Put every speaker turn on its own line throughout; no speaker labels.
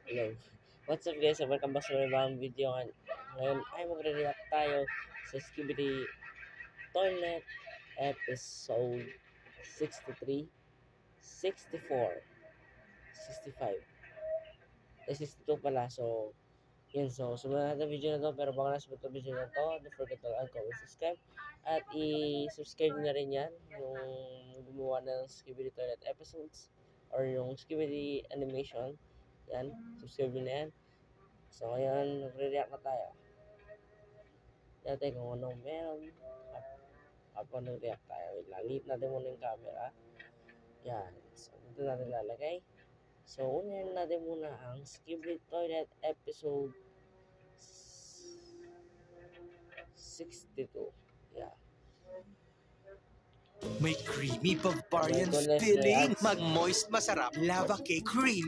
Hello. What's up guys? Welcome back sa mga bagong video. Ngayon ay magre-react tayo sa Skibidi Toilet episode 63, 64, 65. 62 pala. So, yun. So, sumunod natin video na to. Pero baka nasa ito video na to, don't forget to like, comment, subscribe. At i-subscribe na rin yan yung gumawa ng Skibidi Toilet episodes or yung Skibidi animation. Yan. Subscribe na yan. So, ngayon, nagre-react na tayo. Dati kung anong meron. Habang nag-react tayo. Lalit natin muna yung camera. Yan. So, dito natin lalagay. So, unahin natin muna ang Skibidi Toilet episode 62. Yeah.
May creamy Bavarian
goodness,
filling. Mag-moist, masarap. Lava cake cream.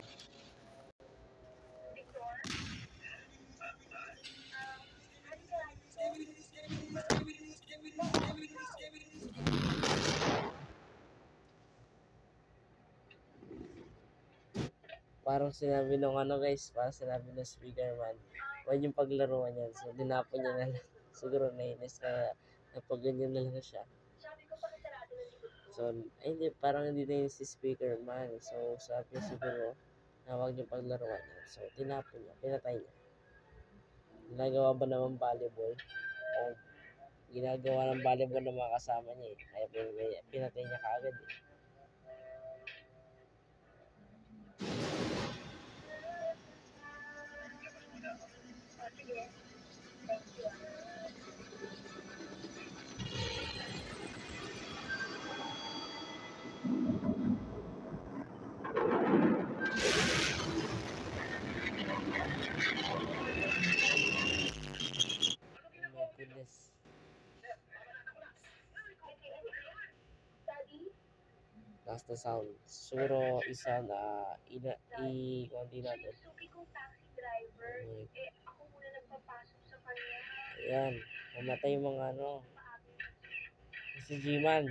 Parang sinabi nung guys, parang sinabi ng speaker man, huwag yung paglaruan yan. So, dinapon niya na lang. Siguro nainis kaya napaganyan na lang siya. So, hindi, parang hindi na yun si speaker man. So, sabi siguro na huwag yung paglaruan yan. So, tinapon niya, pinatay niya. Ginagawa ba naman volleyball? O, ginagawa ng volleyball ng mga kasama niya eh. Kaya pinatay niya kaagad eh. Goodness. Last na sound. Siguro isa na i-konti natin. Ayan. Mamatay yung mga si G-Man.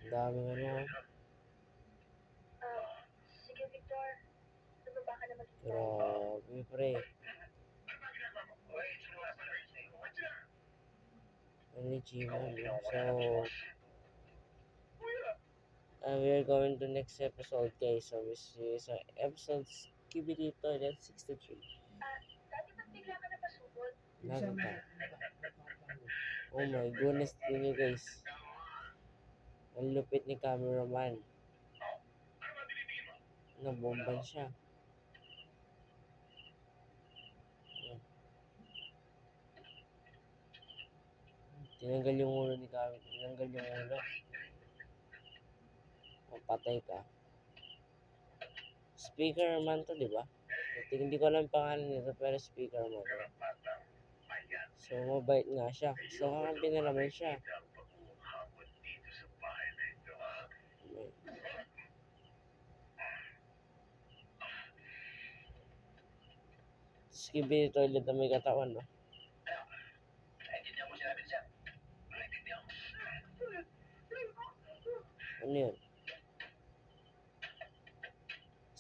Daming
Sige, Victor. Tumaba ka naman.
Grabe, pre. Only G-Man. So, we are going to next episode, guys. So, this is episode Skibidi Toilet 63.
Dati ba't bigla ka napasubod?
Oh my goodness, yun guys. Ang lupit ni cameraman. Nabomban siya. Tinanggal yung ulo ni cameraman. Tinanggal yung ulo. Patay ka. Speaker man to, di ba? Hindi ko alam pangalan nito, pero speaker man. So, mabait nga siya. So, kakampi na naman siya. Skibidi Toilet na may katawan, no? Ano yun?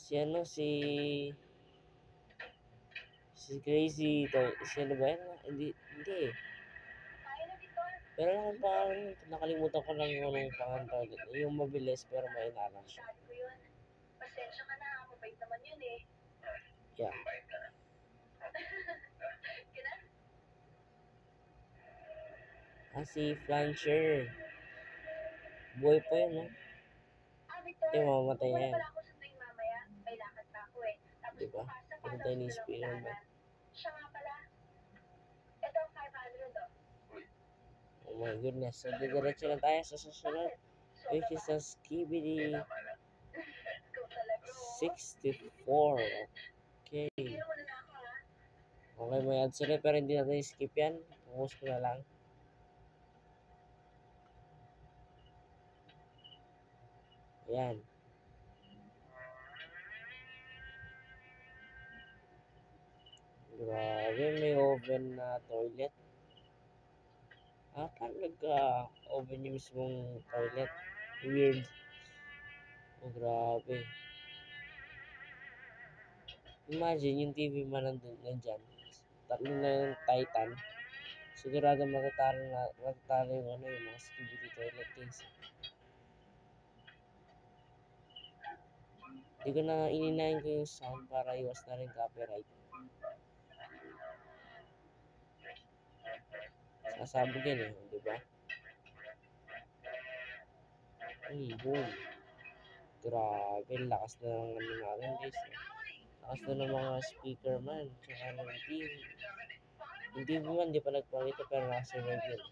Si Crazy to. Sino ba yan? Hindi eh. Pero lang ang pangalan nito, nakalimutan ko lang yung anong pangalan toilet. Yung mabilis pero may inalang siya.
Pasensya ka na, mabait naman yun eh.
Yeah. Si Flancher. Buhay pa yun, no?
Victor,
mamamatay na yan.
wala ako sunduin mamaya. May lakad pa ako eh. Tapos
diba? Pinatay ni Speaker man.
Siya nga pala. Ito, 500 oh.
Oh my goodness. So, diretso na tayo sa susunod. Which is a Skibidi 64. Okay. Okay, may ads ulit pero hindi natin skip yan. Pungos ko na lang. Ayan. Grabe, may oven na toilet. Parang nagka-open yung mismong toilet. Weird. Oh, grabe. Imagine, yung TV man nandyan. Tatlo na yung Titan. Sigurado matatalo yung yung mga skibidi toilet case. Hindi ko na ininahin ko yung sound para iwas na rin copyright. Sasabog yan di ba? Ay, boom. Grabe, lakas na ng natin guys. Lakas na ng mga speaker man, tsaka ng TV. Yung TV man, di pa nagpakita pero nakasurvive yun.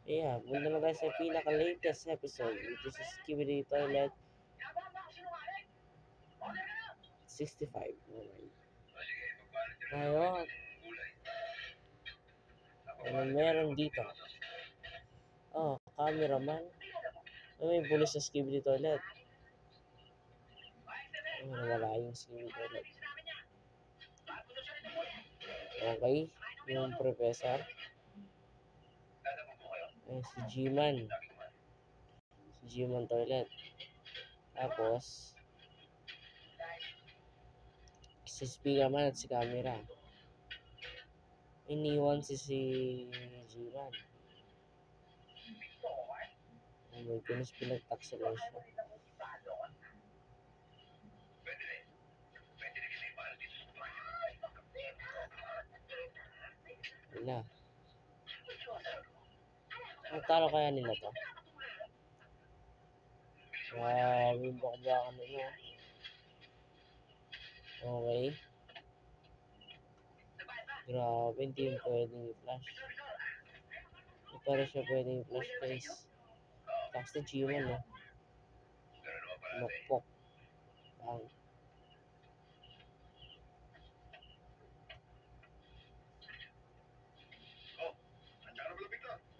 Yeah, punta na tayo sa pinaka-latest episode, which is Skibidi Toilet 65. Okay. Ngayon, ano meron dito? Oh, cameraman. May pulis sa Skibidi Toilet. Nawala yung Skibidi Toilet. Okay, yung professor. Si G-Man. Si G-Man Toilet. Tapos, si speaker man at si camera. Iniwan si G-Man. Oh my goodness, pinagtaksa lang siya. Wala. Talo kaya nila to? Yung bakbakan nila. Okay. Grabe, hindi yung pwedeng i-flash. Hindi pa rin siya pwedeng i-flash guys. Tapos na G-Man Makpok. Bang.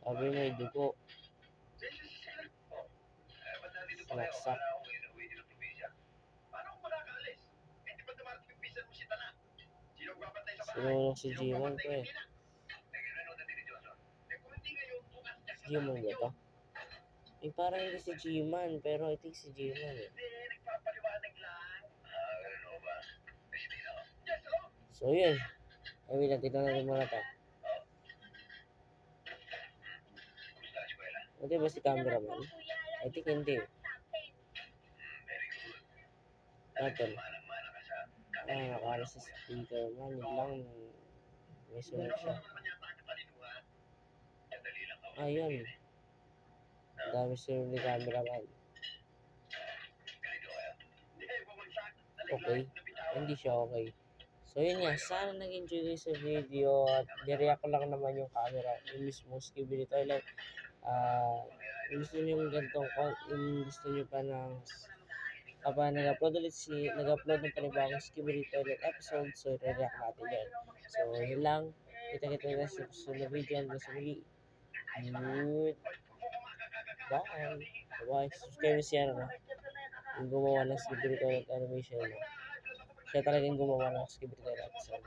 Sabi may dugo. Sinaksak. Sinulong si G-Man ko Si G-Man ba to? Parang hindi si G-Man, pero I think si G-Man So yun. Ay, wait, tignan natin muna to. Hindi ba si cameraman? I think hindi. Natin. Nakala sa speaker man. Yun lang. May sunod siya. Yun. Ang dami sunod ni cameraman. Okay. Hindi siya okay. So yun nga, sana nag-enjoy kayo sa video at nireact ko lang naman yung camera, yung mismo Skibidi Toilet. Yung gusto nyo yung gantong, yung gusto nyo pa ng nag-upload ng panibagong Skibidi Toilet episode, so nireact natin yan. So yun lang, kita-kita na sa susunod na video hanggang sa muli. Good. Bye. Bye. Subscribe siya yung gumawa ng Skibidi Toilet animation. Siya talagang gumawa ng Skibidi Toilet episode.